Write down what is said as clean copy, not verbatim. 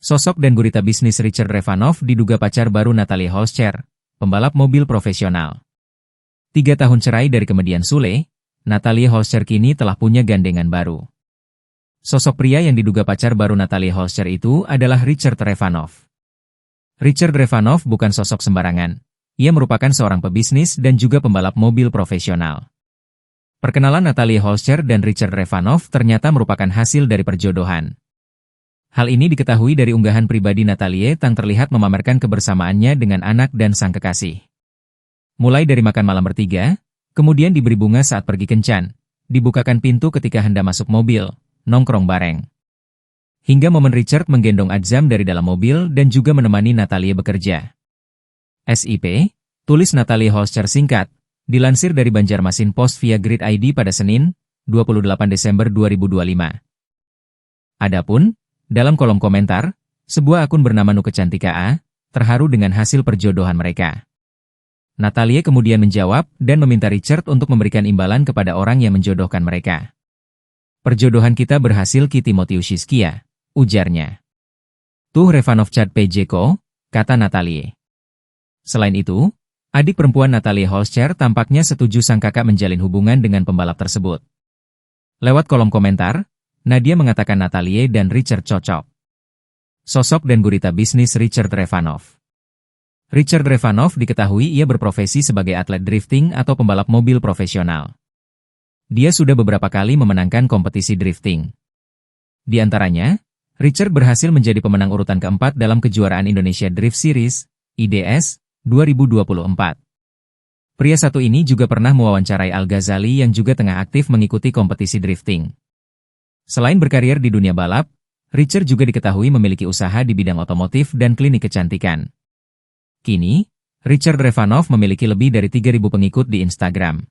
Sosok dan gurita bisnis Richard Revanov diduga pacar baru Natalie Holscher, pembalap mobil profesional. 3 tahun cerai dari kemedian Sule, Natalie Holscher kini telah punya gandengan baru. Sosok pria yang diduga pacar baru Natalie Holscher itu adalah Richard Revanov. Richard Revanov bukan sosok sembarangan. Ia merupakan seorang pebisnis dan juga pembalap mobil profesional. Perkenalan Natalie Holscher dan Richard Revanov ternyata merupakan hasil dari perjodohan. Hal ini diketahui dari unggahan pribadi Natalie yang terlihat memamerkan kebersamaannya dengan anak dan sang kekasih. Mulai dari makan malam bertiga, kemudian diberi bunga saat pergi kencan, dibukakan pintu ketika hendak masuk mobil, nongkrong bareng. Hingga momen Richard menggendong Azam dari dalam mobil dan juga menemani Natalie bekerja. SIP, tulis Natalie Holscher singkat, dilansir dari Banjarmasin Post via Grid ID pada Senin, 28 Desember 2025. Adapun, dalam kolom komentar, sebuah akun bernama Nu Kecantika A, terharu dengan hasil perjodohan mereka. Natalie kemudian menjawab dan meminta Richard untuk memberikan imbalan kepada orang yang menjodohkan mereka. Perjodohan kita berhasil Ki Timotius Shiskia, ujarnya. Tuh Revanov Chad PJko, kata Natalie. Selain itu, adik perempuan Natalie Holscher tampaknya setuju sang kakak menjalin hubungan dengan pembalap tersebut. Lewat kolom komentar, Nadia mengatakan Natalie dan Richard cocok. Sosok dan gurita bisnis Richard Revanov. Richard Revanov diketahui ia berprofesi sebagai atlet drifting atau pembalap mobil profesional. Dia sudah beberapa kali memenangkan kompetisi drifting. Di antaranya, Richard berhasil menjadi pemenang urutan keempat dalam kejuaraan Indonesia Drift Series, IDS, 2024. Pria satu ini juga pernah mewawancarai Al-Ghazali yang juga tengah aktif mengikuti kompetisi drifting. Selain berkarir di dunia balap, Richard juga diketahui memiliki usaha di bidang otomotif dan klinik kecantikan. Kini, Richard Revanov memiliki lebih dari 3.000 pengikut di Instagram.